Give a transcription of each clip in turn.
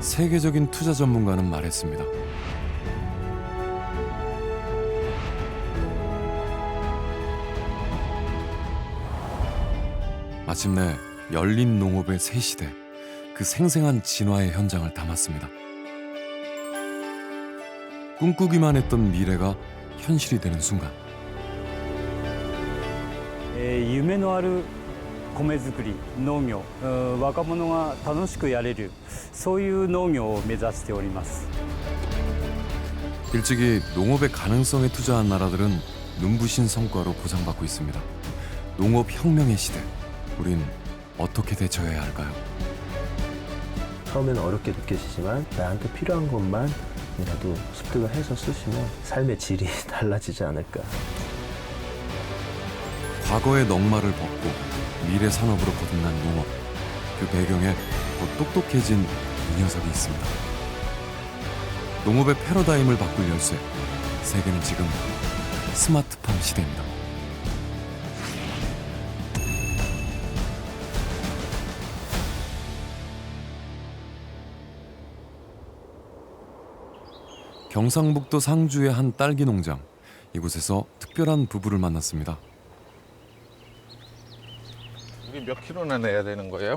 세계적인 투자 전문가는 말했습니다. 마침내 열린 농업의 새 시대, 그 생생한 진화의 현장을 담았습니다. 꿈꾸기만 했던 미래가 현실이 되는 순간, 夢のある米作り、農業、若者が楽しくやれる、そういう農業を目指しております。 일찍이 농업의 가능성에 투자한 나라들은 눈부신 성과로 보상받고 있습니다. 농업 혁명의 시대, 우린 어떻게 대처해야 할까요? 처음에는 어렵게 느껴지지만 나한테 필요한 것만이라도 습득을 해서 쓰시면 삶의 질이 달라지지 않을까. 과거의 넉마를 벗고 미래 산업으로 거듭난 농업, 그 배경에 더 똑똑해진 이 녀석이 있습니다. 농업의 패러다임을 바꿀 열쇠, 세계는 지금 스마트팜 시대입니다. 경상북도 상주의 한 딸기 농장, 이곳에서 특별한 부부를 만났습니다. 우리 몇 킬로나 내야 되는 거예요?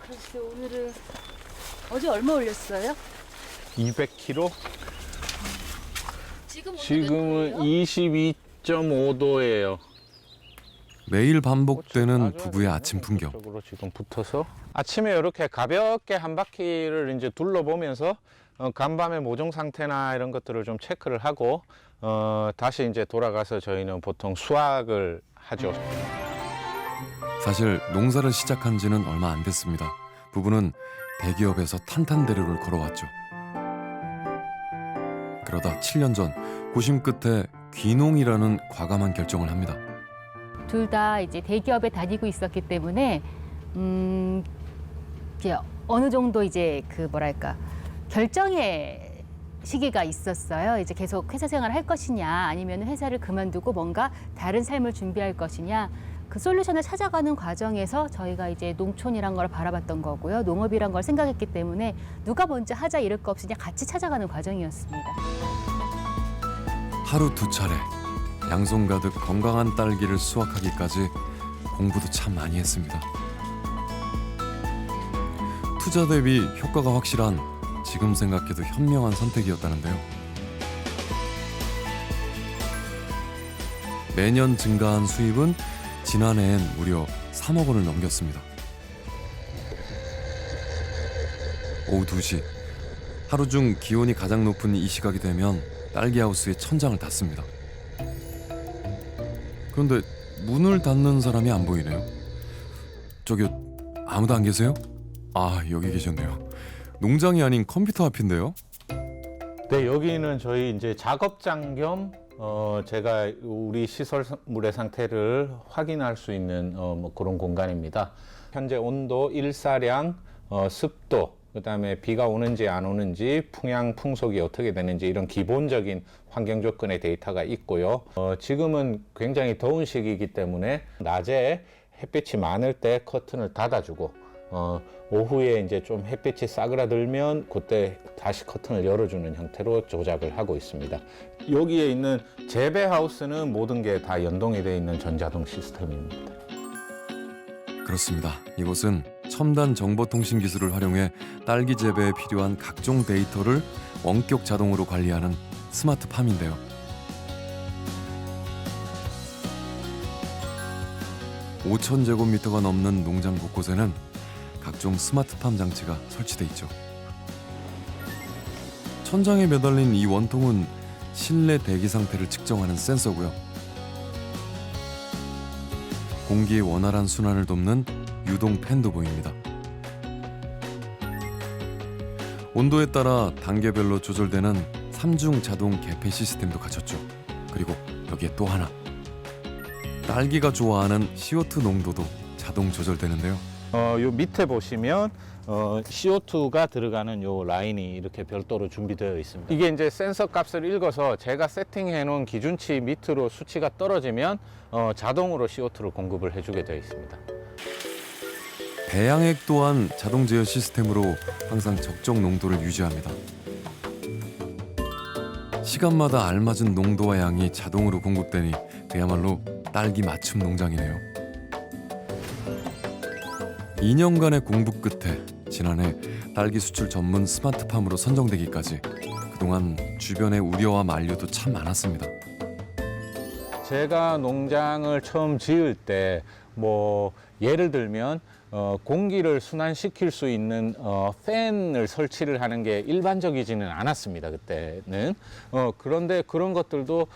글쎄, 오늘은 어제 얼마 올렸어요? 200킬로? 지금 지금은 22.5도예요. 매일 반복되는 부부의 아침 풍경. 쪽으로 지금 붙어서 아침에 이렇게 가볍게 한 바퀴를 이제 둘러보면서 간밤의 모종 상태나 이런 것들을 좀 체크를 하고 다시 이제 돌아가서 저희는 보통 수확을 하죠. 사실 농사를 시작한 지는 얼마 안 됐습니다. 부부는 대기업에서 탄탄대로를 걸어왔죠. 그러다 7년 전 고심 끝에 귀농이라는 과감한 결정을 합니다. 둘 다 이제 대기업에 다니고 있었기 때문에 이제 어느 정도 이제 그 뭐랄까 결정의 시기가 있었어요. 이제 계속 회사 생활을 할 것이냐, 아니면 회사를 그만두고 뭔가 다른 삶을 준비할 것이냐. 그 솔루션을 찾아가는 과정에서 저희가 이제 농촌이란 걸 바라봤던 거고요. 농업이란 걸 생각했기 때문에 누가 먼저 하자 이럴 거 없이 그냥 같이 찾아가는 과정이었습니다. 하루 두 차례 양손 가득 건강한 딸기를 수확하기까지 공부도 참 많이 했습니다. 투자 대비 효과가 확실한, 지금 생각해도 현명한 선택이었다는데요. 매년 증가한 수입은 지난해엔 무려 3억 원을 넘겼습니다. 오후 2시, 하루 중 기온이 가장 높은 이 시각이 되면 딸기하우스의 천장을 닫습니다. 그런데 문을 닫는 사람이 안 보이네요. 저기 아무도 안 계세요? 아, 여기 계셨네요. 농장이 아닌 컴퓨터 앞인데요. 네, 여기는 저희 이제 작업장 겸 제가 우리 시설물의 상태를 확인할 수 있는 뭐 그런 공간입니다. 현재 온도, 일사량, 습도, 그다음에 비가 오는지 안 오는지, 풍향, 풍속이 어떻게 되는지 이런 기본적인 환경 조건의 데이터가 있고요. 지금은 굉장히 더운 시기이기 때문에 낮에 햇빛이 많을 때 커튼을 닫아주고 오후에 이제 좀 햇빛이 싸그라들면 그때 다시 커튼을 열어주는 형태로 조작을 하고 있습니다. 여기에 있는 재배 하우스는 모든 게 다 연동이 되어 있는 전자동 시스템입니다. 그렇습니다. 이곳은 첨단 정보통신 기술을 활용해 딸기 재배에 필요한 각종 데이터를 원격 자동으로 관리하는 스마트팜인데요. (5,000제곱미터가) 넘는 농장 곳곳에는 각종 스마트팜 장치가 설치돼 있죠. 천장에 매달린 이 원통은 실내 대기 상태를 측정하는 센서고요. 공기의 원활한 순환을 돕는 유동 팬도 보입니다. 온도에 따라 단계별로 조절되는 3중 자동 개폐 시스템도 갖췄죠. 그리고 여기에 또 하나, 딸기가 좋아하는 CO2 농도도 자동 조절되는데요. 요 밑에 보시면 CO2가 들어가는 요 라인이 이렇게 별도로 준비되어 있습니다. 이게 이제 센서 값을 읽어서 제가 세팅해 놓은 기준치 밑으로 수치가 떨어지면 자동으로 CO2를 공급을 해주게 되어 있습니다. 배양액 또한 자동 제어 시스템으로 항상 적정 농도를 유지합니다. 시간마다 알맞은 농도와 양이 자동으로 공급되니 그야말로 딸기 맞춤 농장이네요. 2년간의 공부 끝에 지난해 딸기 수출 전문 스마트팜으로 선정되기까지 그동안 주변의 우려와 만류도 참 많았습니다. 제가 농장을 처음 지을 때 뭐 예를 들면 공기를 순환시킬 수 있는 팬을 설치를 하는 게 일반적이지는 않았습니다. 그때는 그런데 그런 것들도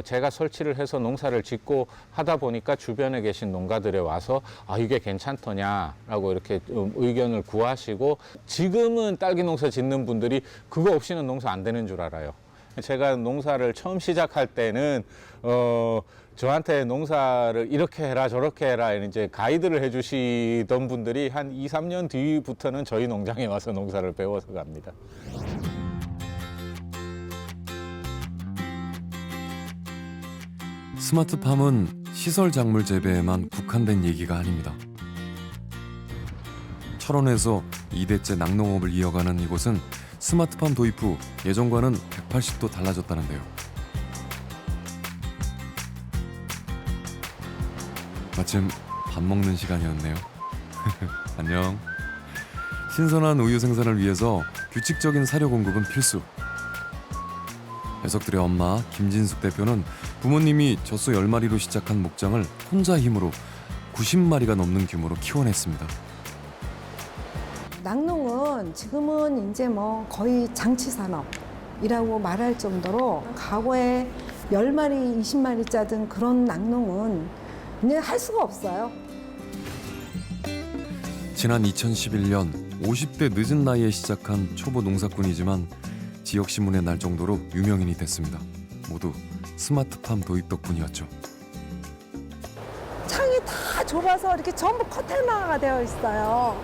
제가 설치를 해서 농사를 짓고 하다 보니까 주변에 계신 농가들에 와서 아 이게 괜찮더냐라고 이렇게 의견을 구하시고 지금은 딸기 농사 짓는 분들이 그거 없이는 농사 안 되는 줄 알아요. 제가 농사를 처음 시작할 때는 저한테 농사를 이렇게 해라 저렇게 해라 이제 가이드를 해주시던 분들이 한 2, 3년 뒤부터는 저희 농장에 와서 농사를 배워서 갑니다. 스마트팜은 시설 작물 재배에만 국한된 얘기가 아닙니다. 철원에서 2대째 낙농업을 이어가는 이곳은 스마트팜 도입 후 예전과는 180도 달라졌다는데요. 마침 밥 먹는 시간이었네요. 안녕. 신선한 우유 생산을 위해서 규칙적인 사료 공급은 필수. 녀석들의 엄마 김진숙 대표는 부모님이 젖소 10마리로 시작한 목장을 혼자 힘으로 90마리가 넘는 규모로 키워냈습니다. 낙농은 지금은 이제 뭐 거의 장치 산업이라고 말할 정도로 과거에 10마리, 20마리 짜던 그런 낙농은 이제 할 수가 없어요. 지난 2011년 50대 늦은 나이에 시작한 초보 농사꾼이지만 지역신문에 날 정도로 유명인이 됐습니다. 모두 스마트팜 도입 덕분이었죠. 창이 다 좁아서 이렇게 전부 커튼화가 되어 있어요.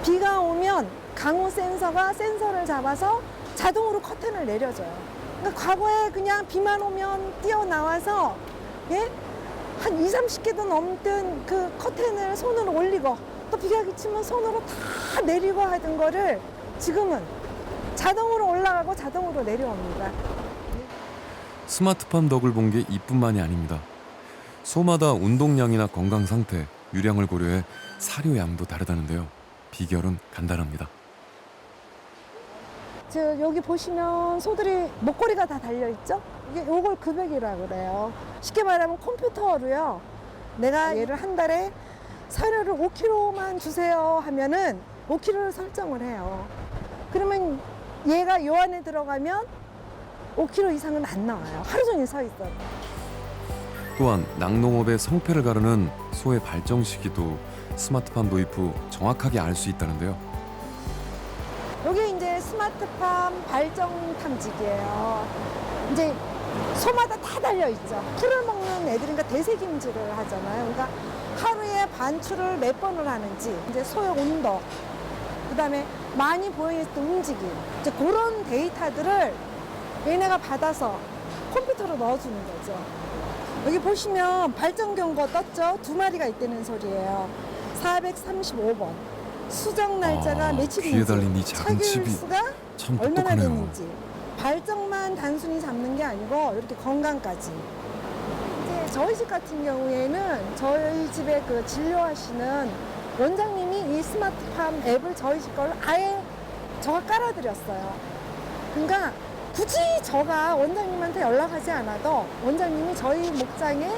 비가 오면 강우 센서가 센서를 잡아서 자동으로 커튼을 내려줘요. 그러니까 과거에 그냥 비만 오면 뛰어나와서 예? 한 20, 30개도 넘던 그 커튼을 손으로 올리고 또 비가 그치면 손으로 다 내리고 하던 거를 지금은 자동으로 올라가고 자동으로 내려옵니다. 스마트팜 덕을 본 게 이뿐만이 아닙니다. 소마다 운동량이나 건강 상태, 유량을 고려해 사료 양도 다르다는데요. 비결은 간단합니다. 여기 보시면 소들이 목걸이가 다 달려있죠? 요걸 급액이라고 그래요. 쉽게 말하면 컴퓨터로요. 내가 얘를 한 달에 사료를 5kg만 주세요 하면은 5kg를 설정을 해요. 그러면 얘가 요 안에 들어가면 5kg 이상은 안 나와요. 하루 종일 서 있어요. 또한 낙농업의 성패를 가르는 소의 발정 시기도 스마트팜 도입 후 정확하게 알 수 있다는데요. 여기 이제 스마트팜 발정 탐지기예요. 이제 소마다 다 달려 있죠. 풀을 먹는 애들이니까 대세김질을 하잖아요. 그러니까 하루에 반출을 몇 번을 하는지, 이제 소의 온도, 그다음에 많이 보여있던 움직임, 이제 그런 데이터들을 얘네가 받아서 컴퓨터로 넣어주는 거죠. 여기 보시면 발정 경고 떴죠. 2마리가 있다는 소리예요. 435번. 수정 날짜가 며칠인지, 귀에 달린 이 작은 차귤 칩이 수가 참 얼마나 똑똑하네요. 됐는지. 발정만 단순히 잡는 게 아니고 이렇게 건강까지. 이제 저희 집 같은 경우에는 저희 집에 그 진료하시는 원장님이 이 스마트팜 앱을 저희 집 걸 아예 저가 깔아드렸어요. 그러니까 굳이 저가 원장님한테 연락하지 않아도 원장님이 저희 목장에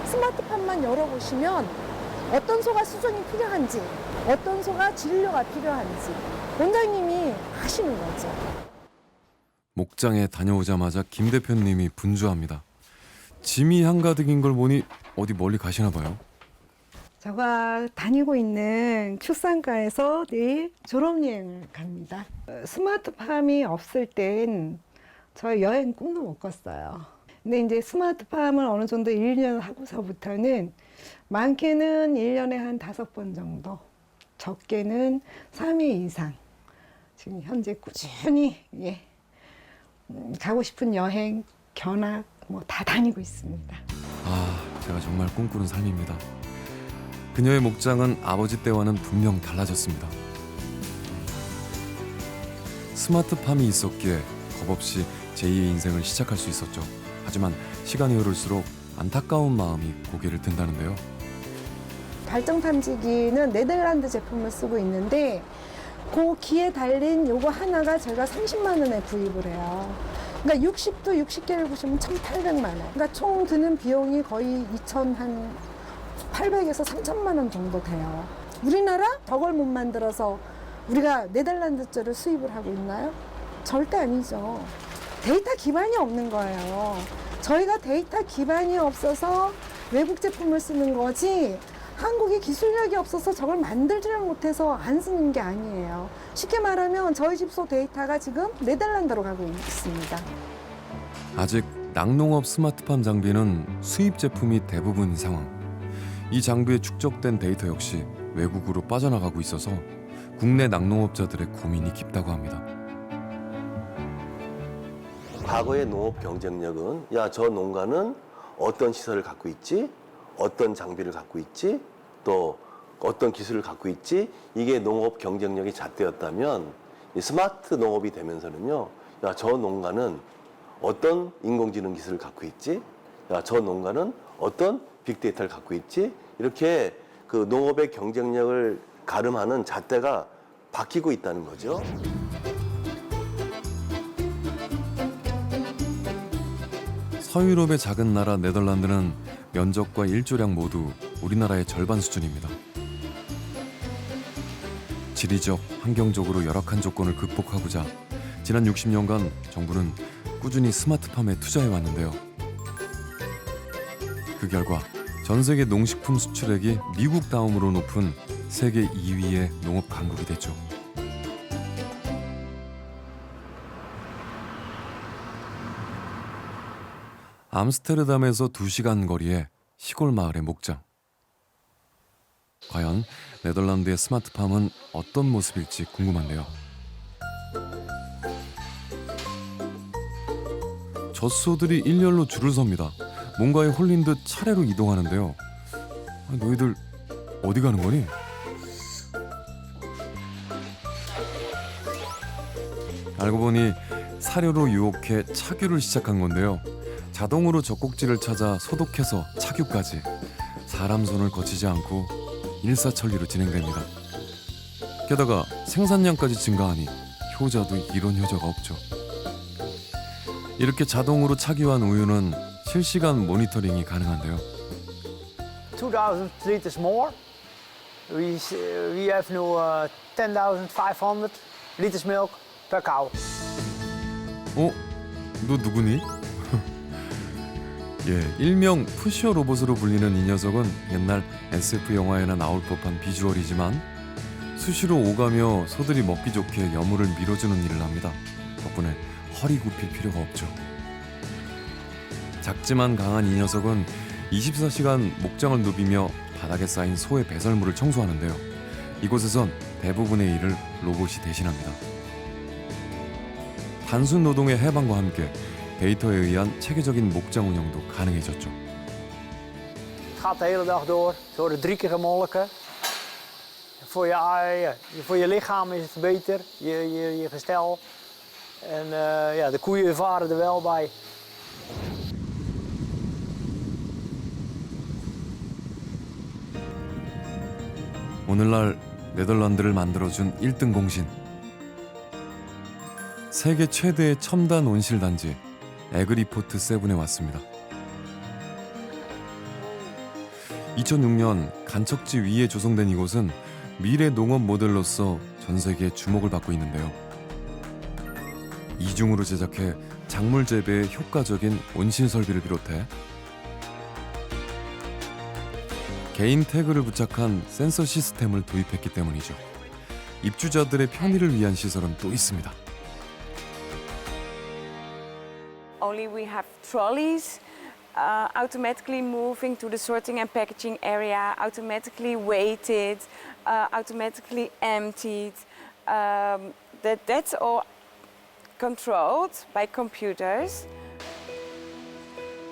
스마트팜만 열어보시면 어떤 소가 수정이 필요한지, 어떤 소가 진료가 필요한지 원장님이 아시는 거죠. 목장에 다녀오자마자 김 대표님이 분주합니다. 짐이 한가득인 걸 보니 어디 멀리 가시나 봐요. 제가 다니고 있는 출산과에서 내일 졸업여행을 갑니다. 스마트팜이 없을 땐 저희 여행 꿈도 못 꿨어요. 근데 이제 스마트팜을 어느 정도 1년 하고서부터는 많게는 1년에 한 5번 정도, 적게는 3회 이상 지금 현재 꾸준히 가고 싶은 여행, 견학 뭐 다 다니고 있습니다. 아, 제가 정말 꿈꾸는 삶입니다. 그녀의 목장은 아버지 때와는 분명 달라졌습니다. 스마트팜이 있었기에 겁없이 제2의 인생을 시작할 수 있었죠. 하지만 시간이 흐를수록 안타까운 마음이 고개를 든다는데요. 발정 탐지기는 네덜란드 제품을 쓰고 있는데 그 기에 달린 요거 하나가 저희가 30만 원에 구입을 해요. 그러니까 60도 60개를 보시면 1,800만 원. 그러니까 총 드는 비용이 거의 2,800에서 3,000만 원 정도 돼요. 우리나라 저걸 못 만들어서 우리가 네덜란드제를 수입을 하고 있나요? 절대 아니죠. 데이터 기반이 없는 거예요. 저희가 데이터 기반이 없어서 외국 제품을 쓰는 거지 한국의 기술력이 없어서 저걸 만들지를 못해서 안 쓰는 게 아니에요. 쉽게 말하면 저희 집소 데이터가 지금 네덜란드로 가고 있습니다. 아직 낙농업 스마트팜 장비는 수입 제품이 대부분인 상황. 이 장비에 축적된 데이터 역시 외국으로 빠져나가고 있어서 국내 낙농업자들의 고민이 깊다고 합니다. 과거의 농업 경쟁력은 야, 저 농가는 어떤 시설을 갖고 있지? 어떤 장비를 갖고 있지? 또 어떤 기술을 갖고 있지? 이게 농업 경쟁력이 잣대였다면 이 스마트 농업이 되면서는요. 야, 저 농가는 어떤 인공지능 기술을 갖고 있지? 야, 저 농가는 어떤 빅데이터를 갖고 있지? 이렇게 그 농업의 경쟁력을 가름하는 잣대가 바뀌고 있다는 거죠. 서유럽의 작은 나라 네덜란드는 면적과 일조량 모두 우리나라의 절반 수준입니다. 지리적, 환경적으로 열악한 조건을 극복하고자 지난 60년간 정부는 꾸준히 스마트팜에 투자해 왔는데요. 그 결과 전 세계 농식품 수출액이 미국 다음으로 높은 세계 2위의 농업 강국이 됐죠. 암스테르담에서 2시간 거리의 시골 마을의 목장. 과연 네덜란드의 스마트팜은 어떤 모습일지 궁금한데요. 젖소들이 일렬로 줄을 섭니다. 뭔가에 홀린 듯 차례로 이동하는데요. 너희들 어디 가는 거니? 알고 보니 사료로 유혹해 착유를 시작한 건데요. 자동으로 젖꼭지를 찾아 소독해서 착유까지 사람 손을 거치지 않고 일사천리로 진행됩니다. 게다가 생산량까지 증가하니 효자도 이런 효자가 없죠. 이렇게 자동으로 착유한 우유는 실시간 모니터링이 가능한데요. 2,000 liters more. We have now 10,500 liters milk per cow. 너 누구니? 예, 일명 푸시어 로봇으로 불리는 이 녀석은 옛날 SF 영화에나 나올 법한 비주얼이지만 수시로 오가며 소들이 먹기 좋게 여물을 밀어주는 일을 합니다. 덕분에 허리 굽힐 필요가 없죠. 작지만 강한 이 녀석은 24시간 목장을 누비며 바닥에 쌓인 소의 배설물을 청소하는데요. 이곳에선 대부분의 일을 로봇이 대신합니다. 단순 노동의 해방과 함께 데이터에 의한 체계적인 목장 운영도 가능해졌죠. Het gaat de hele dag door. Ze worden 3 keer gemolken. Voor je lichaam is het beter, je gestel. En de koeien varen er wel bij. 오늘날 네덜란드를 만들어준 1등 공신. 세계 최대의 첨단 온실 단지 에그리포트 세븐에 왔습니다. 2006년 간척지 위에 조성된 이곳은 미래 농업 모델로서 전 세계에 주목을 받고 있는데요. 이중으로 제작해 작물 재배에 효과적인 온실 설비를 비롯해 개인 태그를 부착한 센서 시스템을 도입했기 때문이죠. 입주자들의 편의를 위한 시설은 또 있습니다. Only we have trolleys automatically moving to the sorting and packaging area, automatically weighted, automatically emptied. That's all controlled by computers.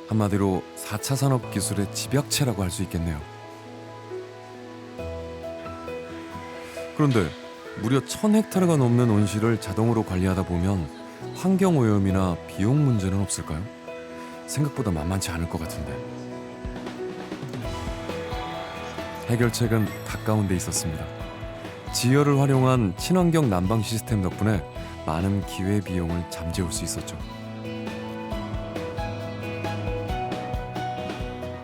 한마디로 4차 산업 기술의 집약체라고 할 수 있겠네요. 그런데 무려 1000헥타르가 넘는 온실을 자동으로 관리하다 보면 환경오염이나 비용 문제는 없을까요? 생각보다 만만치 않을 것 같은데. 해결책은 가까운 데 있었습니다. 지열을 활용한 친환경 난방 시스템 덕분에 많은 기회비용을 잠재울 수 있었죠.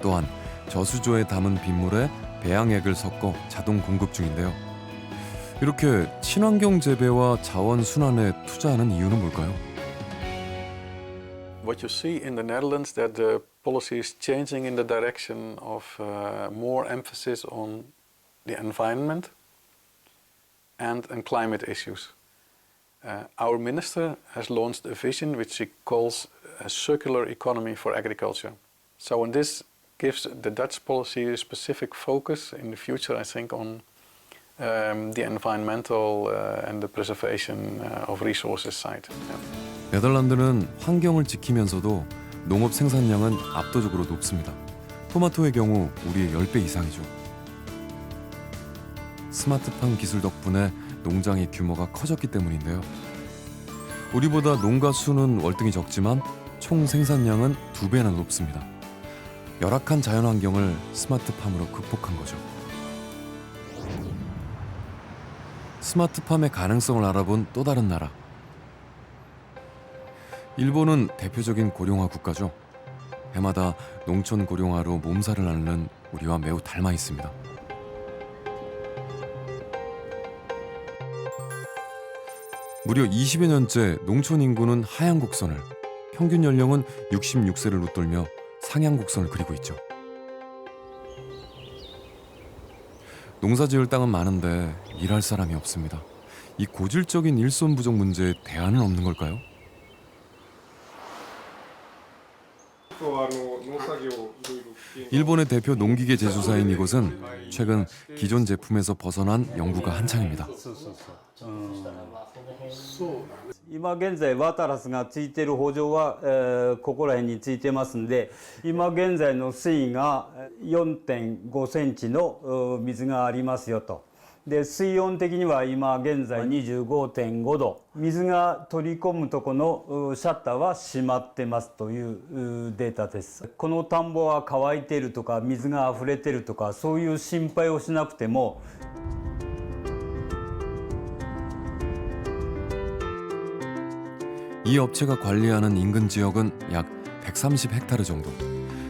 또한 저수조에 담은 빗물에 배양액을 섞어 자동 공급 중인데요. 이렇게 친환경 재배와 자원 순환에 투자하는 이유는 뭘까요? What you see in the Netherlands that the policy is changing in the direction of more emphasis on the environment and climate issues. Our minister has launched a vision which he calls a circular economy for agriculture. So and this gives the Dutch policy a specific focus in the future, I think, on the environmental and the preservation of resources side. Yeah. 네덜란드는 환경을 지키면서도 농업 생산량은 압도적으로 높습니다. 토마토의 경우 우리의 10배 이상이죠. 스마트팜 기술 덕분에 농장의 규모가 커졌기 때문인데요. 우리보다 농가 수는 월등히 적지만 총 생산량은 2배나 높습니다. 열악한 자연환경을 스마트팜으로 극복한 거죠. 스마트팜의 가능성을 알아본 또 다른 나라. 일본은 대표적인 고령화 국가죠. 해마다 농촌 고령화로 몸살을 앓는 우리와 매우 닮아 있습니다. 무려 20여 년째 농촌 인구는 하향 곡선을, 평균 연령은 66세를 웃돌며 상향 곡선을 그리고 있죠. 농사지을 땅은 많은데 일할 사람이 없습니다. 이 고질적인 일손 부족 문제에 대안은 없는 걸까요? 일본의 대표 농기계 제조사인 이곳은 최근 기존 제품에서 벗어난 연구가 한창입니다. 今現在ワタラスがついてる補助は、ここら辺についてますんで、今現在の水位が 4.5 センチの水がありますよと。で水温的には今現在 25.5 度、水が取り込むとこのシャッターは閉まってますというデータです。この田んぼは乾いているとか水が溢れてるとかそういう心配をしなくても、 이 업체가 관리하는 인근 지역은 약 130헥타르 정도.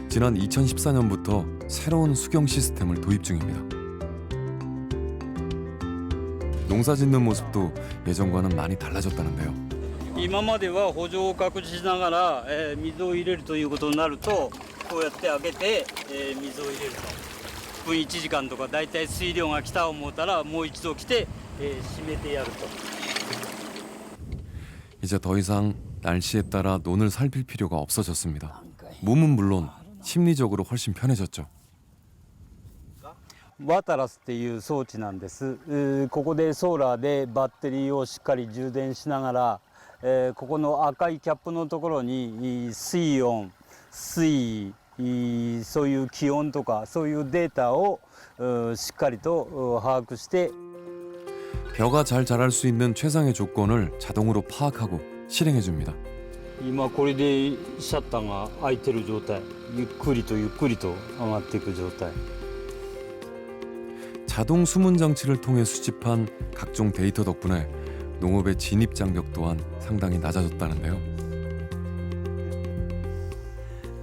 지난 2014년부터 새로운 수경 시스템을 도입 중입니다. 농사 짓는 모습도 예전과는 많이 달라졌다는데요. 今までは補助を確認しながら、水を入れるということになると、こうやって開けて、水を入れると。1分1時間とかだいたい水量が来た思ったらもう一度来て、閉めてやると。 이제 더 이상 날씨에 따라 논을 살필 필요가 없어졌습니다. 몸은 물론 심리적으로 훨씬 편해졌죠. ワタラスっていう装置なんです。ここでソーラーでバッテリーをしっかり充電しながら、ここの赤いキャップのところに水温、水位、そういう気温とかそういうデータをしっかりと把握して 벼가 잘 자랄 수 있는 최상의 조건을 자동으로 파악하고 실행해 줍니다. 今これでシャッターが開いてる状態、ゆっくりとゆっくりと上がっていく状態。 자동 수문 장치를 통해 수집한 각종 데이터 덕분에 농업의 진입 장벽 또한 상당히 낮아졌다는데요.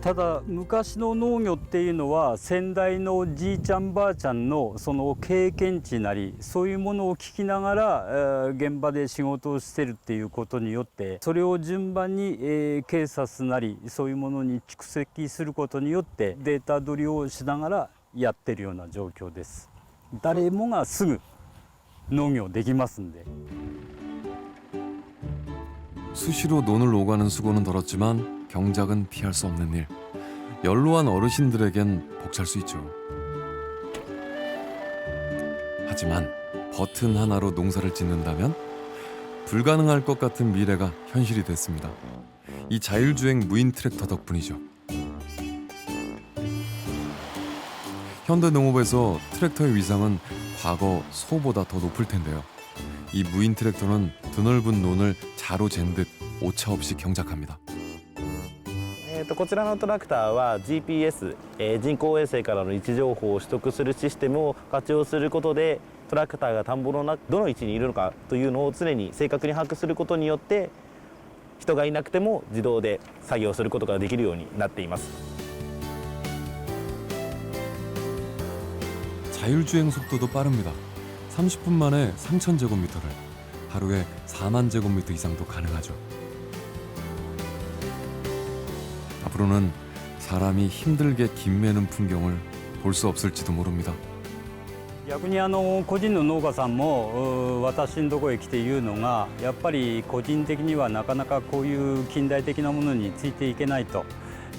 ただ昔の農業っていうのは先代のじいちゃんばあちゃんのその経験値なりそういうものを聞きながら現場で仕事をしてるっていうことによってそれを順番に警察なりそういうものに蓄積することによってデータ取りをしながらやってるような状況です。誰もがすぐ農業できますんで。 수시로 논을 오가는 수고는 덜었지만 경작은 피할 수 없는 일. 연로한 어르신들에겐 벅찰 수 있죠. 하지만 버튼 하나로 농사를 짓는다면 불가능할 것 같은 미래가 현실이 됐습니다. 이 자율주행 무인 트랙터 덕분이죠. 현대 농업에서 트랙터의 위상은 과거 소보다 더 높을 텐데요. 이 무인 트랙터는 드넓은 논을 자로 잰 듯 오차 없이 경작합니다. こちらのトラクターは GPS、人工衛星からの位置情報を取得するシステムを活用することでトラクターが田んぼの中どの位置にいるのかというのを常に正確に把握することによって人がいなくても自動で作業することができるようになっています。 자율주행 속도도 빠릅니다. 30분 만에 3,000제곱미터를, 하루에 4만 제곱미터 이상도 가능하죠. 앞으로는 사람이 힘들게 김 매는 풍경을 볼 수 없을지도 모릅니다. 逆に個人の農家さんも私のところへ来て言うのが、やっぱり個人的にはなかなかこういう近代的なものについていけないと、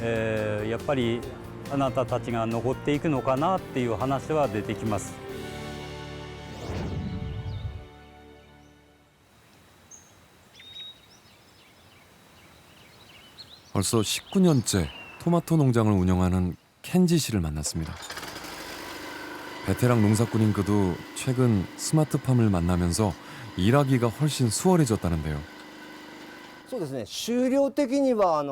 やっぱりあなたたちが残っていくのかなっていう話は出てきます。 벌써 19년째 토마토 농장을 운영하는 켄지 씨를 만났습니다. 베테랑 농사꾼인 그도 최근 스마트팜을 만나면서 일하기가 훨씬 수월해졌다는데요. そうですね、収量的には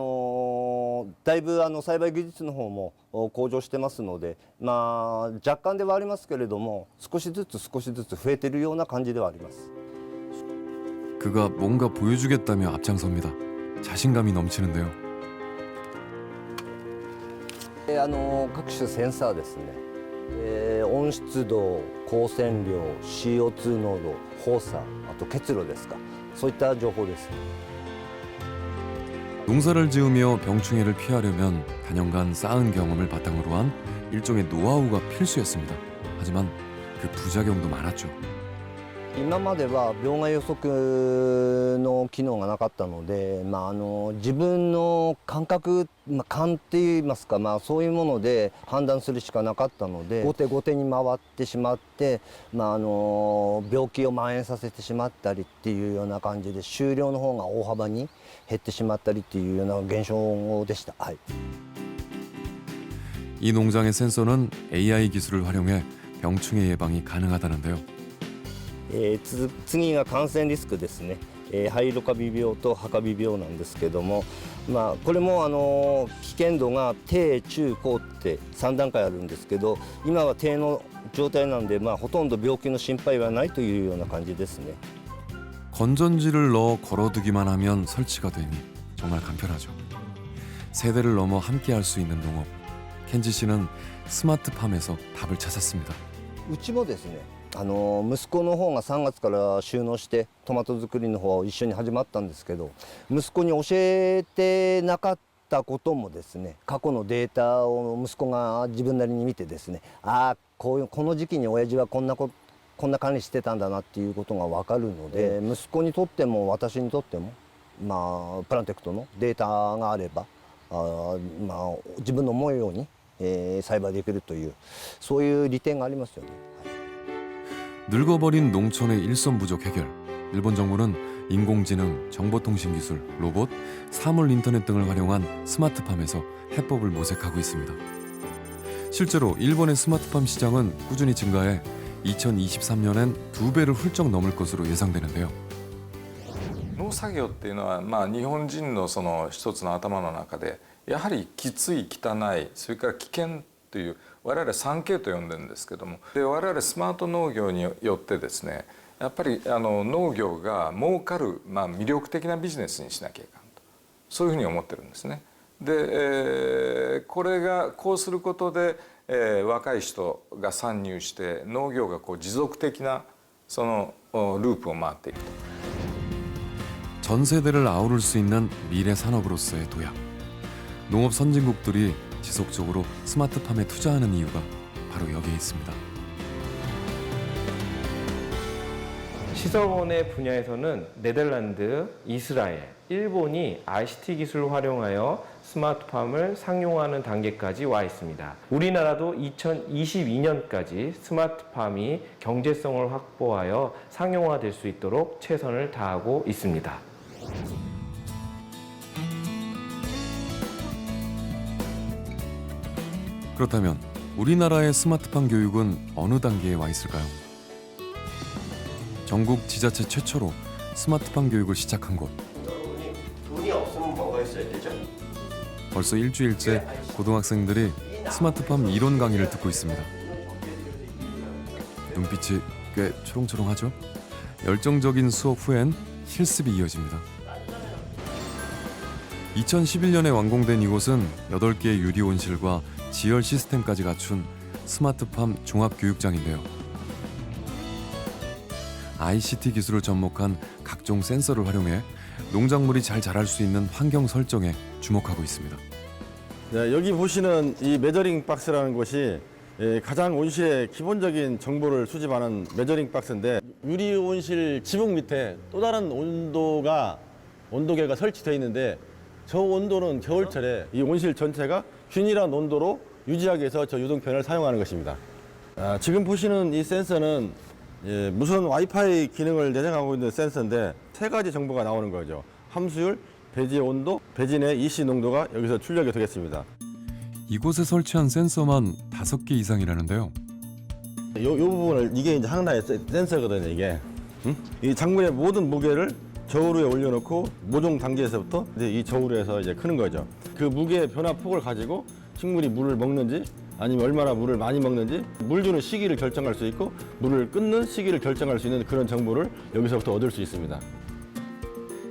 だいぶ栽培技術の方も向上してますので、若干ではありますけれども少しずつ増えているような感じではあります。 그가 뭔가 보여주겠다며 앞장섭니다. 자신감이 넘치는데요. 各種センサーですね、温湿度、光線量、CO2 濃度、放射、あと結露ですか、そういった情報です。 농사를 지으며 병충해를 피하려면 단연간 쌓은 경험을 바탕으로 한 일종의 노하우가 필수였습니다. 하지만 그 부작용도 많았죠. 今までは病害予測の機能がなかったので、自分の感覚、勘っていいますか、そういうもので判断するしかなかったので、後手に回ってしまって、病気を蔓延させてしまったりっていうような感じで収量の方が大幅に減ってしまったりっていうような現象でした。はい。 이 농장의 센서는 AI 기술을 활용해 병충해 예방이 가능하다는데요. 次が感染リスクですね、肺ロカビ病とハカビ病なんですけども、これも危険度が低中高って3段階あるんですけど、今は低の状態なんで、ほとんど病気の心配はないというような感じですね。 건전지를 넣어 걸어두기만 하면 설치가 되니 정말 간편하죠. 세대를 넘어 함께할 수 있는 농업. 켄지 씨는 스마트팜에서 답을 찾았습니다. うちもですね、息子の方が3月から就農してトマト作りの方一緒に始まったんですけど、息子に教えてなかったこともですね、過去のデータを息子が自分なりに見てですね、この時期に親父はこんな管理してたんだなっていうことが分かるので、息子にとっても私にとっても、プランテクトのデータがあれば自分の思うように、栽培できるというそういう利点がありますよね。 늙어버린 농촌의 일손 부족 해결. 일본 정부는 인공지능, 정보통신기술, 로봇, 사물 인터넷 등을 활용한 스마트팜에서 해법을 모색하고 있습니다. 실제로 일본의 스마트팜 시장은 꾸준히 증가해 2023년엔 2배를 훌쩍 넘을 것으로 예상되는데요. 農作業っていうのは、日本人のその一つの頭の中でやはりきつい、汚い、それから危険という我々 3K と呼んでるんですけども、で我々スマート農業によってですね、やっぱり農業が儲かる、魅力的なビジネスにしなきゃいかんと、そういうふうに思ってるんですね。で、これがこうすることで、若い人が参入して農業が持続的なそのループを回っていくと。 전 세대를 아우를 수 있는 미래 산업으로서의 도약. 농업 선진국들이 지속적으로 스마트팜에 투자하는 이유가 바로 여기에 있습니다. 시설원의 분야에서는 네덜란드, 이스라엘, 일본이 ICT 기술을 활용하여 스마트팜을 상용화하는 단계까지 와 있습니다. 우리나라도 2022년까지 스마트팜이 경제성을 확보하여 상용화될 수 있도록 최선을 다하고 있습니다. 그렇다면 우리나라의 스마트팜 교육은 어느 단계에 와 있을까요? 전국 지자체 최초로 스마트팜 교육을 시작한 곳. 돈이 없으면 뭐가 있어야 되죠? 벌써 일주일째 고등학생들이 스마트팜 이론 강의를 듣고 있습니다. 눈빛이 꽤 초롱초롱하죠? 열정적인 수업 후엔 실습이 이어집니다. 2011년에 완공된 이곳은 8개의 유리 온실과 지열 시스템까지 갖춘 스마트팜 종합교육장인데요. ICT 기술을 접목한 각종 센서를 활용해 농작물이 잘 자랄 수 있는 환경 설정에 주목하고 있습니다. 네, 여기 보시는 이 메저링 박스라는 곳이 가장 온실의 기본적인 정보를 수집하는 메저링 박스인데, 유리 온실 지붕 밑에 또 다른 온도계가 설치되어 있는데, 저 온도는 겨울철에 이 온실 전체가 균일한 온도로 유지하기 위해서 저 유동편을 사용하는 것입니다. 지금 보시는 이 센서는 무선 와이파이 기능을 내장하고 있는 센서인데, 3가지 정보가 나오는 거죠. 함수율, 배지의 온도, 배지 내 EC 농도가 여기서 출력이 되겠습니다. 이곳에 설치한 센서만 5개 이상이라는데요. 요 부분을, 이게 이제 하나의 센서거든요, 이게. 이 작물의 모든 무게를 저울 위에 올려놓고 모종 단계에서부터 이제 이 저울에서 이제 크는 거죠. 그 무게의 변화 폭을 가지고 식물이 물을 먹는지, 아니면 얼마나 물을 많이 먹는지, 물 주는 시기를 결정할 수 있고 물을 끊는 시기를 결정할 수 있는 그런 정보를 여기서부터 얻을 수 있습니다.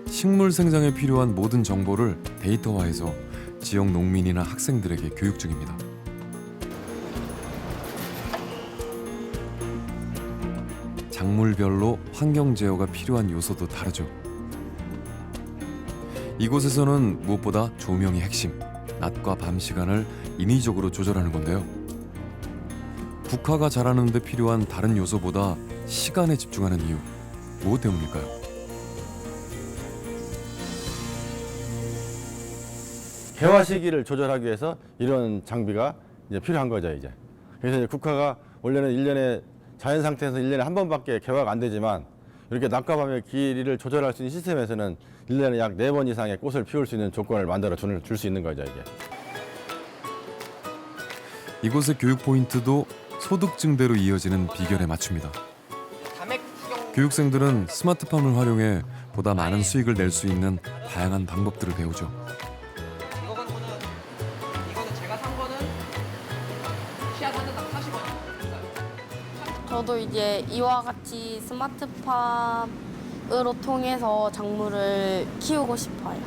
식물 생장에 필요한 모든 정보를 데이터화해서 지역 농민이나 학생들에게 교육 중입니다. 작물별로 환경 제어가 필요한 요소도 다르죠. 이곳에서는 무엇보다 조명이 핵심, 낮과 밤 시간을 인위적으로 조절하는 건데요. 국화가 자라는 데 필요한 다른 요소보다 시간에 집중하는 이유, 무엇 때문일까요? 개화 시기를 조절하기 위해서 이런 장비가 이제 필요한 거죠, 이제. 그래서 이제 국화가 원래는 1년에 자연 상태에서 1년에 한 번밖에 개화가 안 되지만, 이렇게 낮과 밤의 길이를 조절할 수 있는 시스템에서는 1년에 약 4번 이상의 꽃을 피울 수 있는 조건을 만들어 줄 수 있는 거죠, 이게. 이곳의 교육 포인트도 소득 증대로 이어지는 비결에 맞춥니다. 교육생들은 스마트팜을 활용해 보다 많은 수익을 낼 수 있는 다양한 방법들을 배우죠. 저도 이제 이와 같이 스마트팜으로 통해서 작물을 키우고 싶어요.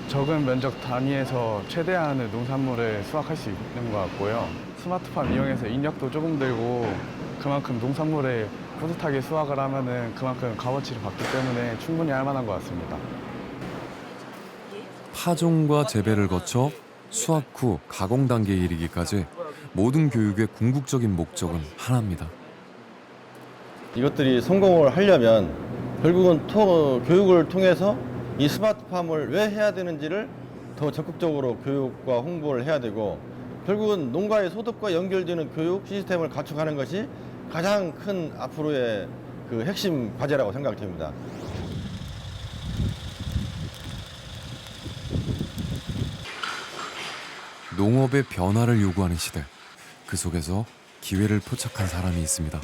적은 면적 단위에서 최대한의 농산물을 수확할 수 있는 것 같고요. 스마트팜 이용해서 인력도 조금 들고 그만큼 농산물을 뿌듯하게 수확을 하면은 그만큼 값어치를 받기 때문에 충분히 할 만한 것 같습니다. 파종과 재배를 거쳐 수확 후 가공 단계에 이르기까지 모든 교육의 궁극적인 목적은 하나입니다. 이것들이 성공을 하려면 결국은 교육을 통해서 이 스마트팜을 왜 해야 되는지를 더 적극적으로 교육과 홍보를 해야 되고, 결국은 농가의 소득과 연결되는 교육 시스템을 갖춰가는 것이 가장 큰 앞으로의 그 핵심 과제라고 생각됩니다. 농업의 변화를 요구하는 시대, 그 속에서 기회를 포착한 사람이 있습니다.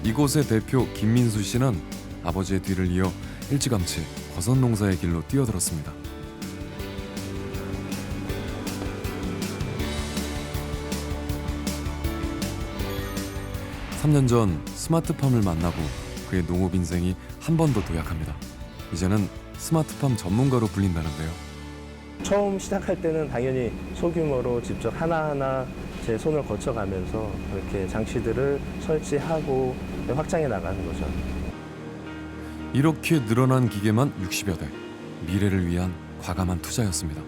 이곳의 대표 김민수 씨는 아버지의 뒤를 이어 일찌감치 버섯 농사의 길로 뛰어들었습니다. 3년 전 스마트팜을 만나고 그의 농업 인생이 한 번 더 도약합니다. 이제는 스마트팜 전문가로 불린다는데요. 처음 시작할 때는 당연히 소규모로 직접 하나하나 제 손을 거쳐가면서 그렇게 장치들을 설치하고 확장해 나가는 거죠. 이렇게 늘어난 기계만 60여 대, 미래를 위한 과감한 투자였습니다.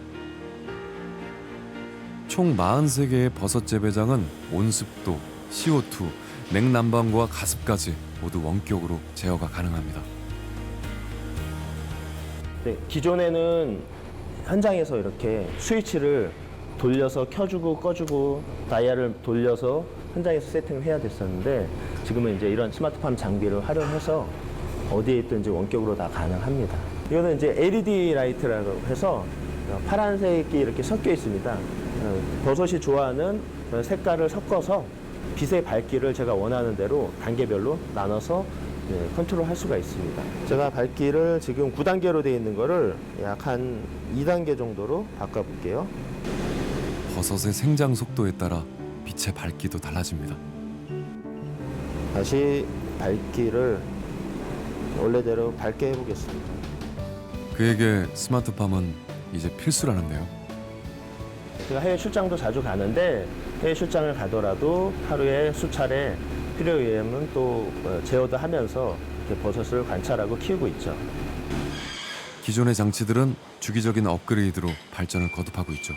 총 43개의 버섯 재배장은 온습도, CO2, 냉난방과 가습까지 모두 원격으로 제어가 가능합니다. 네, 기존에는 현장에서 이렇게 스위치를 돌려서 켜주고 꺼주고 다이얼을 돌려서 현장에서 세팅을 해야 됐었는데, 지금은 이제 이런 스마트팜 장비를 활용해서 어디에 있든지 원격으로 다 가능합니다. 이거는 이제 LED 라이트라고 해서 파란색이 이렇게 섞여 있습니다. 버섯이 좋아하는 색깔을 섞어서 빛의 밝기를 제가 원하는 대로 단계별로 나눠서 컨트롤할 수가 있습니다. 제가 밝기를 지금 9단계로 되어 있는 거를 약 한 2단계 정도로 바꿔볼게요. 버섯의 생장 속도에 따라 빛의 밝기도 달라집니다. 다시 밝기를 원래대로 밝게 해보겠습니다. 그에게 스마트팜은 이제 필수라는데요. 제가 해외 출장도 자주 가는데 해외 출장을 가더라도 하루에 수차례 필요에 의하면 또 제어도 하면서 이렇게 버섯을 관찰하고 키우고 있죠. 기존의 장치들은 주기적인 업그레이드로 발전을 거듭하고 있죠.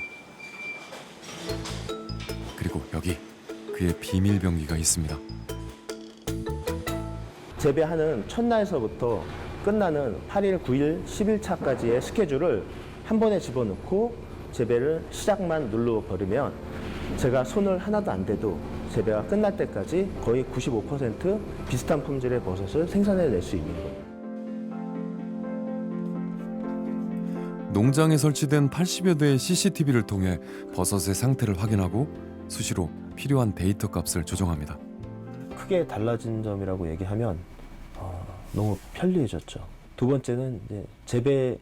그리고 여기 그의 비밀 병기가 있습니다. 재배하는 첫날서부터 끝나는 8일, 9일, 10일차까지의 스케줄을 한 번에 집어넣고 재배를 시작만 눌러버리면 제가 손을 하나도 안 대도 재배가 끝날 때까지 거의 95% 비슷한 품질의 버섯을 생산해낼 수 있는 거예요. 농장에 설치된 80여 대의 CCTV를 통해 버섯의 상태를 확인하고 수시로 필요한 데이터 값을 조정합니다. 크게 달라진 점이라고 얘기하면 너무 편리해졌죠. 두 번째는 이제 재배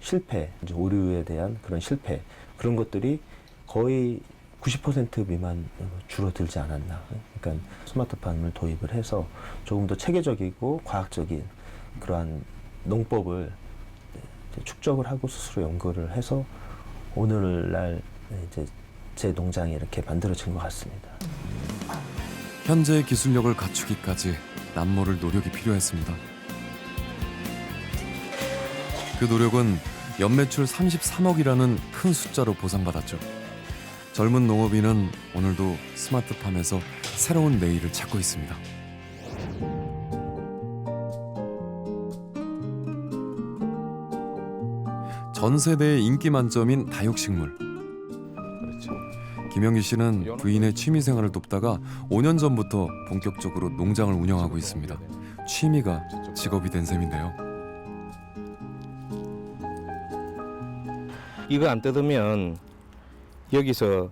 실패, 이제 오류에 대한 그런 실패, 그런 것들이 거의 90% 미만 줄어들지 않았나. 그러니까 스마트팜을 도입을 해서 조금 더 체계적이고 과학적인 그러한 농법을 축적을 하고 스스로 연구를 해서 오늘날 이제 제 농장이 이렇게 만들어진 것 같습니다. 현재의 기술력을 갖추기까지 남모를 노력이 필요했습니다. 그 노력은 연매출 33억이라는 큰 숫자로 보상받았죠. 젊은 농업인은 오늘도 스마트팜에서 새로운 내일을 찾고 있습니다. 전 세대의 인기 만점인 다육식물. 그렇죠. 김영기 씨는 부인의 취미 생활을 돕다가 5년 전부터 본격적으로 농장을 운영하고 있습니다. 취미가 직업이 된 셈인데요. 이거 안 뜯으면 여기서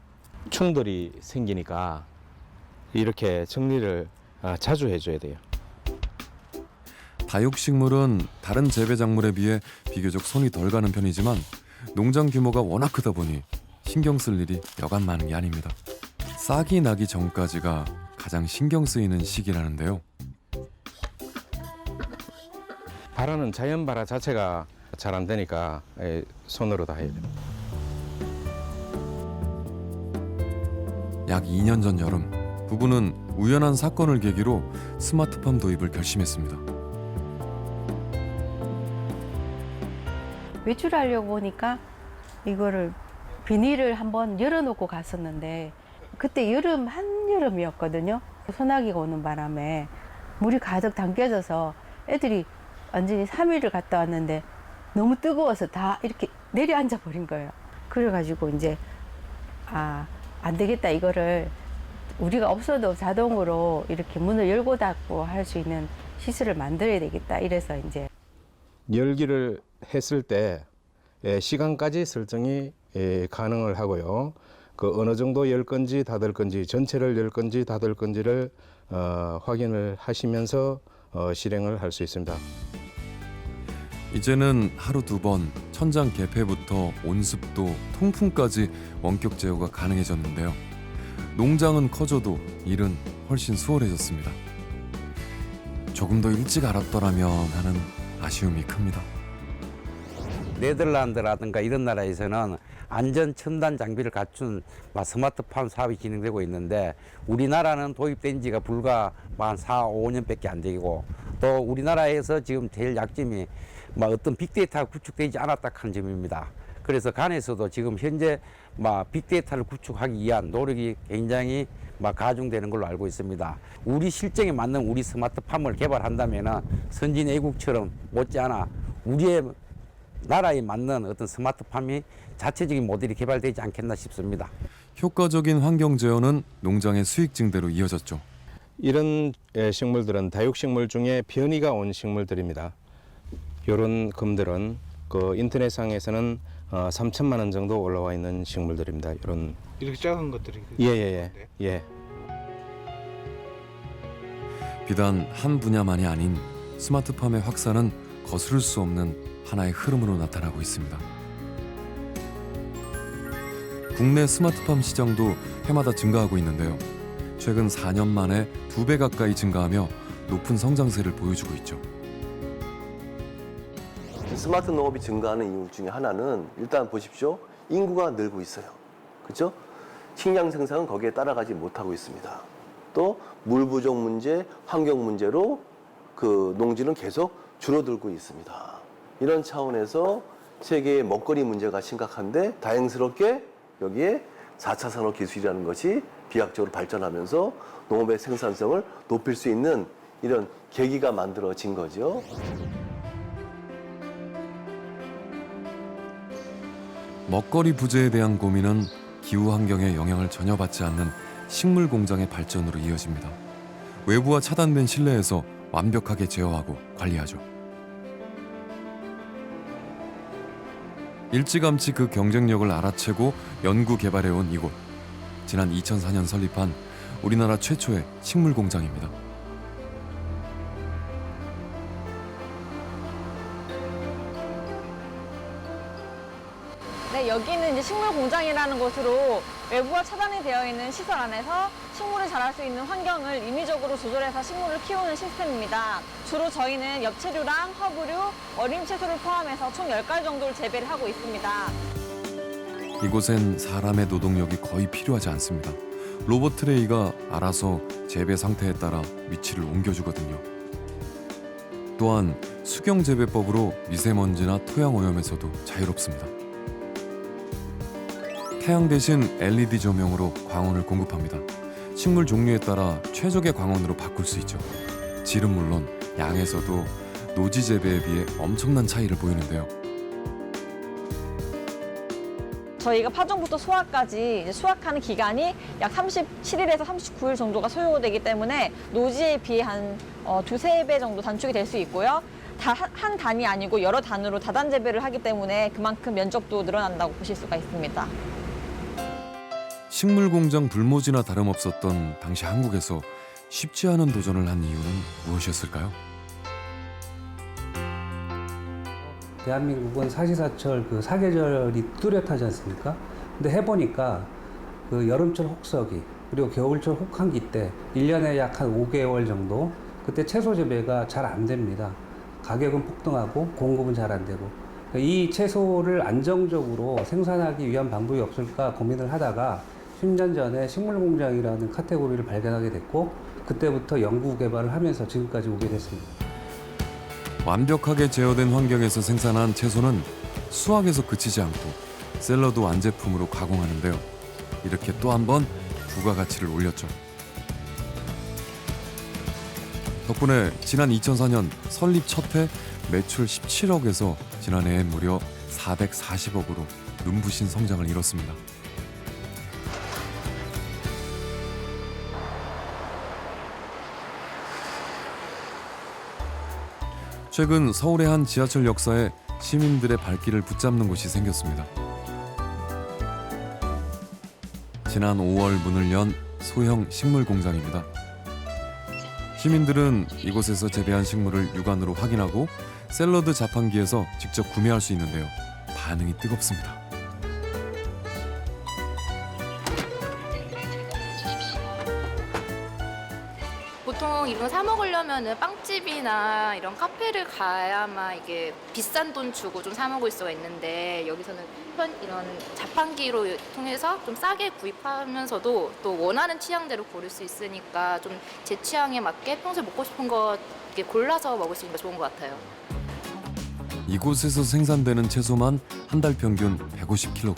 충돌이 생기니까 이렇게 정리를 자주 해줘야 돼요. 다육식물은 다른 재배 작물에 비해 비교적 손이 덜 가는 편이지만 농장 규모가 워낙 크다 보니 신경 쓸 일이 여간 많은 게 아닙니다. 싹이 나기 전까지가 가장 신경 쓰이는 시기라는데요. 발화는 자연 발화 자체가 잘 안 되니까 손으로 다 해야 됩니다. 약 2년 전 여름, 부부는 우연한 사건을 계기로 스마트팜 도입을 결심했습니다. 외출하려고 보니까 이거를 비닐을 한번 열어놓고 갔었는데 그때 한여름이었거든요. 소나기가 오는 바람에 물이 가득 담겨져서 애들이 완전히 3일을 갔다 왔는데 너무 뜨거워서 다 이렇게 내려앉아 버린 거예요. 그래가지고 이제 안 되겠다, 이거를 우리가 없어도 자동으로 이렇게 문을 열고 닫고 할 수 있는 시설을 만들어야 되겠다, 이래서 이제 열기를 했을 때 시간까지 설정이 가능을 하고요. 그 어느 정도 열 건지 닫을 건지, 전체를 열 건지 닫을 건지를 확인을 하시면서 실행을 할 수 있습니다. 이제는 하루 2번 천장 개폐부터 온습도, 통풍까지 원격 제어가 가능해졌는데요. 농장은 커져도 일은 훨씬 수월해졌습니다. 조금 더 일찍 알았더라면 하는 아쉬움이 큽니다. 네덜란드라든가 이런 나라에서는 안전 첨단 장비를 갖춘 스마트팜 사업이 진행되고 있는데 우리나라는 도입된 지가 불과 한 4, 5년밖에 안 되고 또 우리나라에서 지금 제일 약점이 어떤 빅데이터가 구축되지 않았다 하는 점입니다. 그래서 간에서도 지금 현재 빅데이터를 구축하기 위한 노력이 굉장히 가중되는 걸로 알고 있습니다. 우리 실정에 맞는 우리 스마트팜을 개발한다면 선진 애국처럼 못지않아 우리의 나라에 맞는 어떤 스마트팜이 자체적인 모델이 개발되지 않겠나 싶습니다. 효과적인 환경 제어는 농장의 수익 증대로 이어졌죠. 이런 식물들은 다육식물 중에 변이가 온 식물들입니다. 이런 금들은 그 인터넷상에서는 3천만 원 정도 올라와 있는 식물들입니다. 이런 이렇게 작은 것들이 예. 비단 한 분야만이 아닌 스마트팜의 확산은 거스를 수 없는 하나의 흐름으로 나타나고 있습니다. 국내 스마트팜 시장도 해마다 증가하고 있는데요. 최근 4년 만에 2배 가까이 증가하며 높은 성장세를 보여주고 있죠. 스마트 농업이 증가하는 이유 중에 하나는 일단 보십시오. 인구가 늘고 있어요. 그렇죠? 식량 생산은 거기에 따라가지 못하고 있습니다. 또 물 부족 문제, 환경 문제로 그 농지는 계속 줄어들고 있습니다. 이런 차원에서 세계의 먹거리 문제가 심각한데 다행스럽게 여기에 4차 산업 기술이라는 것이 비약적으로 발전하면서 농업의 생산성을 높일 수 있는 이런 계기가 만들어진 거죠. 먹거리 부재에 대한 고민은 기후 환경에 영향을 전혀 받지 않는 식물 공장의 발전으로 이어집니다. 외부와 차단된 실내에서 완벽하게 제어하고 관리하죠. 일찌감치 그 경쟁력을 알아채고 연구 개발해온 이곳. 지난 2004년 설립한 우리나라 최초의 식물 공장입니다. 네, 여기는 이제 식물 공장이라는 곳으로 외부와 차단이 되어 있는 시설 안에서 식물을 자랄 수 있는 환경을 인위적으로 조절해서 식물을 키우는 시스템입니다. 주로 저희는 엽채류랑 허브류, 어림 채소를 포함해서 총 10가지 정도를 재배를 하고 있습니다. 이곳엔 사람의 노동력이 거의 필요하지 않습니다. 로봇 트레이가 알아서 재배 상태에 따라 위치를 옮겨주거든요. 또한 수경 재배법으로 미세먼지나 토양 오염에서도 자유롭습니다. 태양 대신 LED 조명으로 광원을 공급합니다. 식물 종류에 따라 최적의 광원으로 바꿀 수 있죠. 질은 물론 양에서도 노지 재배에 비해 엄청난 차이를 보이는데요. 저희가 파종부터 소화까지 이제 수확하는 기간이 약 37일에서 39일 정도가 소요되기 때문에 노지에 비해 한 두세 배 정도 단축이 될 수 있고요. 한 단이 아니고 여러 단으로 다단 재배를 하기 때문에 그만큼 면적도 늘어난다고 보실 수가 있습니다. 식물 공장 불모지나 다름없었던 당시 한국에서 쉽지 않은 도전을 한 이유는 무엇이었을까요? 대한민국은 사시사철 그 사계절이 뚜렷하지 않습니까? 근데 해보니까 그 여름철 혹서기 그리고 겨울철 혹한기 때 1년에 약 한 5개월 정도 그때 채소 재배가 잘 안 됩니다. 가격은 폭등하고 공급은 잘 안 되고 이 채소를 안정적으로 생산하기 위한 방법이 없을까 고민을 하다가 10년 전에 식물공장이라는 카테고리를 발견하게 됐고 그때부터 연구 개발을 하면서 지금까지 오게 됐습니다. 완벽하게 제어된 환경에서 생산한 채소는 수확에서 그치지 않고 샐러드 완제품으로 가공하는데요. 이렇게 또 한 번 부가가치를 올렸죠. 덕분에 지난 2004년 설립 첫 해 매출 17억에서 지난해엔 무려 440억으로 눈부신 성장을 이뤘습니다. 최근 서울의 한 지하철 역사에 시민들의 발길을 붙잡는 곳이 생겼습니다. 지난 5월 문을 연 소형 식물 공장입니다. 시민들은 이곳에서 재배한 식물을 육안으로 확인하고 샐러드 자판기에서 직접 구매할 수 있는데요. 반응이 뜨겁습니다. 보통 이런 거 사 먹으려면은 빵집이나 이런 카페를 가야만 이게 비싼 돈 주고 좀 사 먹을 수가 있는데 여기서는 이런 자판기로 통해서 좀 싸게 구입하면서도 또 원하는 취향대로 고를 수 있으니까 좀 제 취향에 맞게 평소에 먹고 싶은 거 이렇게 골라서 먹을 수 있는 게 좋은 것 같아요. 이곳에서 생산되는 채소만 한 달 평균 150kg.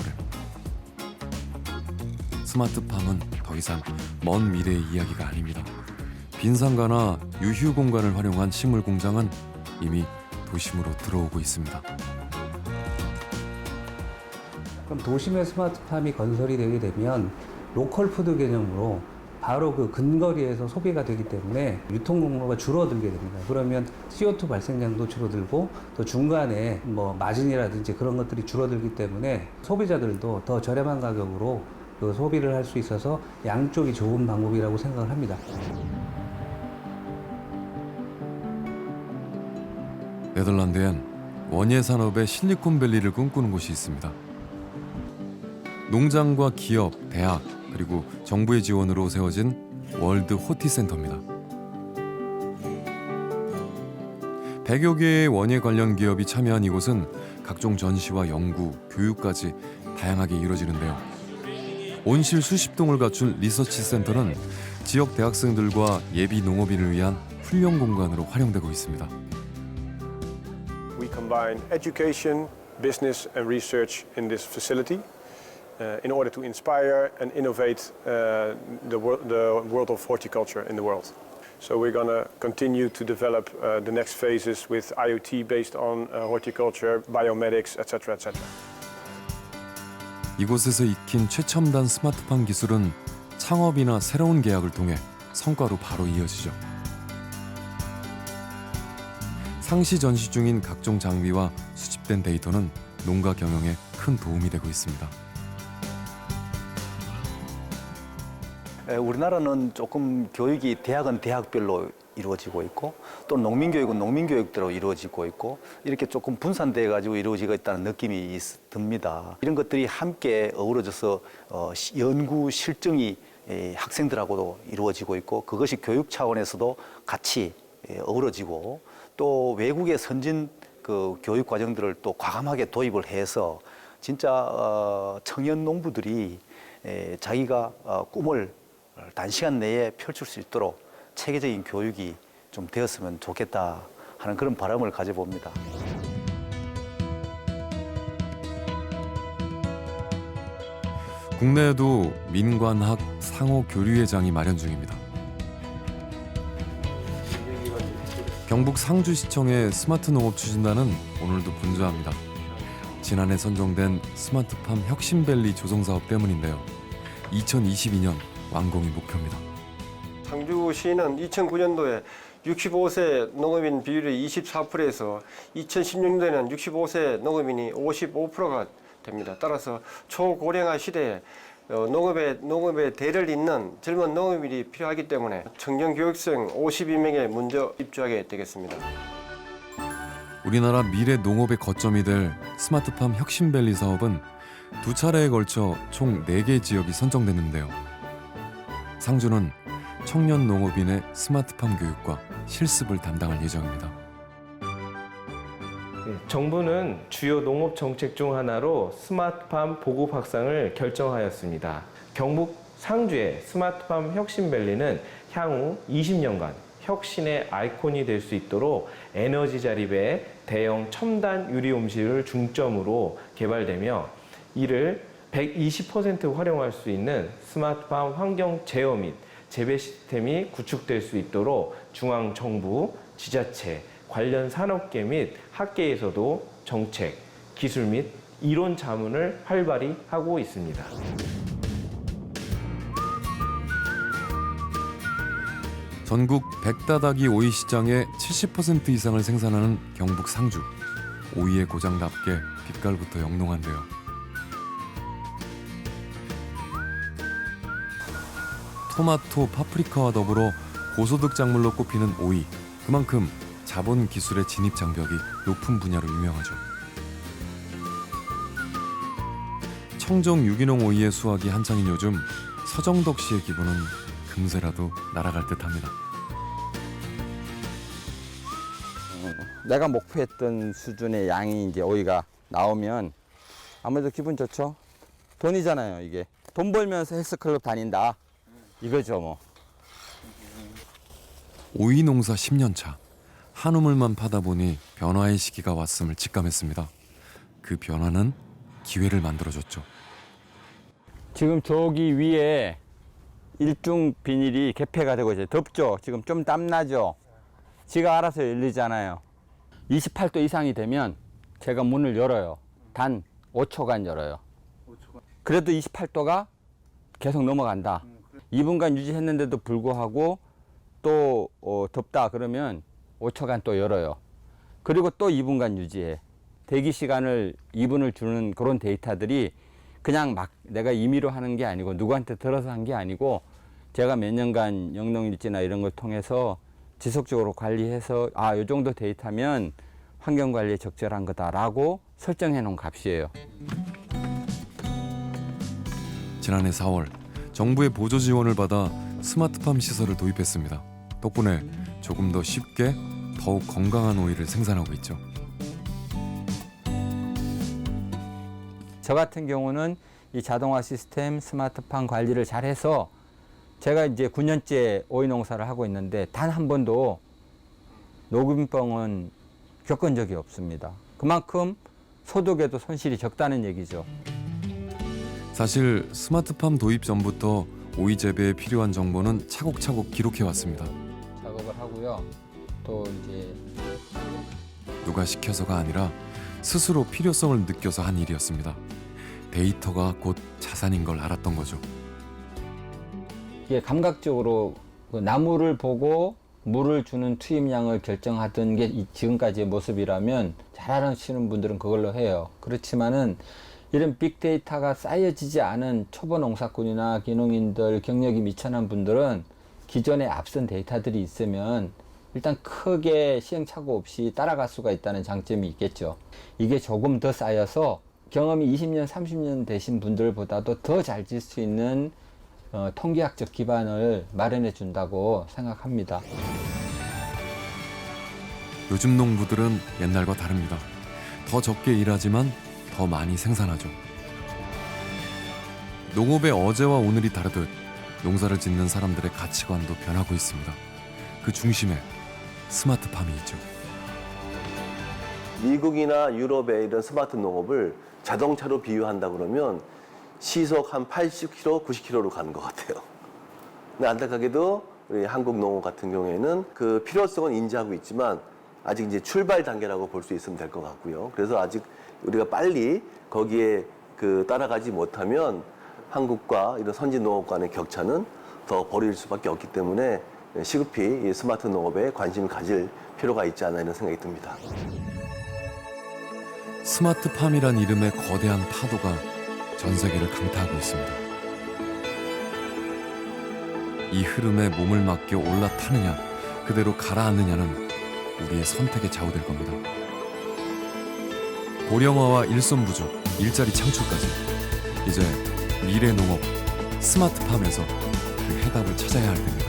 스마트팜은 더 이상 먼 미래의 이야기가 아닙니다. 빈상가나 유휴 공간을 활용한 식물 공장은 이미 도심으로 들어오고 있습니다. 그럼 도심의 스마트팜이 건설이 되게 되면 로컬 푸드 개념으로 바로 그 근거리에서 소비가 되기 때문에 유통 경로가 줄어들게 됩니다. 그러면 CO2 발생량도 줄어들고 또 중간에 뭐 마진이라든지 그런 것들이 줄어들기 때문에 소비자들도 더 저렴한 가격으로 그 소비를 할 수 있어서 양쪽이 좋은 방법이라고 생각을 합니다. 네덜란드엔 원예 산업의 실리콘밸리를 꿈꾸는 곳이 있습니다. 농장과 기업, 대학, 그리고 정부의 지원으로 세워진 월드 호티 센터입니다. 100여 개의 원예 관련 기업이 참여한 이곳은 각종 전시와 연구, 교육까지 다양하게 이루어지는데요. 온실 수십 동을 갖춘 리서치 센터는 지역 대학생들과 예비 농업인을 위한 훈련 공간으로 활용되고 있습니다. We combine education, business and research in this facility in order to inspire and innovate the world of horticulture in the world. So we're going to continue to develop the next phases with IoT based on horticulture, biomedics, etc., etc. 이곳에서 익힌 최첨단 스마트팜 기술은 창업이나 새로운 계약을 통해 성과로 바로 이어지죠. 상시 전시 중인 각종 장비와 수집된 데이터는 농가 경영에 큰 도움이 되고 있습니다. 우리나라는 조금 교육이 대학은 대학별로 이루어지고 있고 또 농민교육은 농민교육대로 이루어지고 있고 이렇게 조금 분산돼 가지고 이루어지고 있다는 느낌이 듭니다. 이런 것들이 함께 어우러져서 연구 실증이 학생들하고도 이루어지고 있고 그것이 교육 차원에서도 같이 어우러지고 또 외국의 선진 그 교육 과정들을 또 과감하게 도입을 해서 진짜 청년 농부들이 자기가 꿈을 단시간 내에 펼칠 수 있도록 체계적인 교육이 좀 되었으면 좋겠다 하는 그런 바람을 가져봅니다. 국내에도 민관학 상호교류회장이 마련 중입니다. 경북 상주시청의 스마트 농업 추진단은 오늘도 분주합니다. 지난해 선정된 스마트팜 혁신밸리 조성사업 때문인데요. 2022년 완공이 목표입니다. 상주시는 2009년도에 65세 농업인 비율이 24%에서 2016년도에는 65세 농업인이 55%가 됩니다. 따라서 초고령화 시대에 농업에 대를 잇는 젊은 농업인이 필요하기 때문에 청년 교육생 52명에 먼저 입주하게 되겠습니다. 우리나라 미래 농업의 거점이 될 스마트팜 혁신밸리 사업은 두 차례에 걸쳐 총 4개 지역이 선정됐는데요. 상주는 청년 농업인의 스마트팜 교육과 실습을 담당할 예정입니다. 정부는 주요 농업 정책 중 하나로 스마트팜 보급 확산을 결정하였습니다. 경북 상주의 스마트팜 혁신밸리는 향후 20년간 혁신의 아이콘이 될 수 있도록 에너지 자립의 대형 첨단 유리 온실을 중점으로 개발되며 이를 120% 활용할 수 있는 스마트팜 환경 제어 및 재배 시스템이 구축될 수 있도록 중앙정부, 지자체, 관련 산업계 및 학계에서도 정책, 기술 및 이론 자문을 활발히 하고 있습니다. 전국 백다다기 오이 시장의 70% 이상을 생산하는 경북 상주. 오이의 고장답게 빛깔부터 영롱한데요. 토마토, 파프리카와 더불어 고소득 작물로 꼽히는 오이. 그만큼 자본 기술의 진입 장벽이 높은 분야로 유명하죠. 청정 유기농 오이의 수확이 한창인 요즘 서정덕 씨의 기분은 금세라도 날아갈 듯합니다. 내가 목표했던 수준의 양이 이제 오이가 나오면 아무래도 기분 좋죠. 돈이잖아요, 이게. 돈 벌면서 헬스클럽 다닌다. 이거죠, 뭐. 오이 농사 10년 차. 한우물만 파다 보니 변화의 시기가 왔음을 직감했습니다. 그 변화는 기회를 만들어줬죠. 지금 저기 위에 일중 비닐이 개폐가 되고 있어요. 덥죠? 지금 좀 땀나죠? 지가 알아서 열리잖아요. 28도 이상이 되면 제가 문을 열어요. 단 5초간 열어요. 그래도 28도가 계속 넘어간다. 2분간 유지했는데도 불구하고 또 덥다 그러면 5초간 또 열어요. 그리고 또 2분간 유지해. 대기 시간을 2분을 주는 그런 데이터들이 그냥 막 내가 임의로 하는 게 아니고 누구한테 들어서 한 게 아니고 제가 몇 년간 영농일지나 이런 걸 통해서 지속적으로 관리해서 이 정도 데이터면 환경관리에 적절한 거다라고 설정해 놓은 값이에요. 지난해 4월 정부의 보조 지원을 받아 스마트팜 시설을 도입했습니다. 덕분에 조금 더 쉽게 더욱 건강한 오이를 생산하고 있죠. 저 같은 경우는 이 자동화 시스템 스마트팜 관리를 잘해서 제가 이제 9년째 오이 농사를 하고 있는데 단 한 번도 녹균병은 겪은 적이 없습니다. 그만큼 소득에도 손실이 적다는 얘기죠. 사실 스마트팜 도입 전부터 오이 재배에 필요한 정보는 차곡차곡 기록해 왔습니다. 작업을 하고요. 또 이제 누가 시켜서가 아니라 스스로 필요성을 느껴서 한 일이었습니다. 데이터가 곧 자산인 걸 알았던 거죠. 이게 감각적으로 그 나무를 보고 물을 주는 투입량을 결정하던 게 지금까지의 모습이라면 잘하시는 분들은 그걸로 해요. 그렇지만은 이런 빅데이터가 쌓여지지 않은 초보 농사꾼이나 기농인들, 경력이 미천한 분들은 기존에 앞선 데이터들이 있으면 일단 크게 시행착오 없이 따라갈 수가 있다는 장점이 있겠죠. 이게 조금 더 쌓여서 경험이 20년, 30년 되신 분들보다도 더 잘 질 수 있는 통계학적 기반을 마련해 준다고 생각합니다. 요즘 농부들은 옛날과 다릅니다. 더 적게 일하지만 더 많이 생산하죠. 농업의 어제와 오늘이 다르듯 농사를 짓는 사람들의 가치관도 변하고 있습니다. 그 중심에 스마트팜이 있죠. 미국이나 유럽의 이런 스마트 농업을 자동차로 비유한다 그러면 시속 한 80km, 90km로 가는 것 같아요. 근데 안타깝게도 우리 한국 농업 같은 경우에는 그 필요성은 인지하고 있지만 아직 이제 출발 단계라고 볼 수 있으면 될 것 같고요. 그래서 아직 우리가 빨리 거기에 따라가지 못하면 한국과 이런 선진 농업 간의 격차는 더 벌어질 수밖에 없기 때문에 시급히 이 스마트 농업에 관심을 가질 필요가 있지 않나 이런 생각이 듭니다. 스마트팜이란 이름의 거대한 파도가 전 세계를 강타하고 있습니다. 이 흐름에 몸을 맡겨 올라타느냐, 그대로 가라앉느냐는 우리의 선택에 좌우될 겁니다. 고령화와 일손 부족, 일자리 창출까지 이제 미래 농업, 스마트팜에서 그 해답을 찾아야 할 때입니다.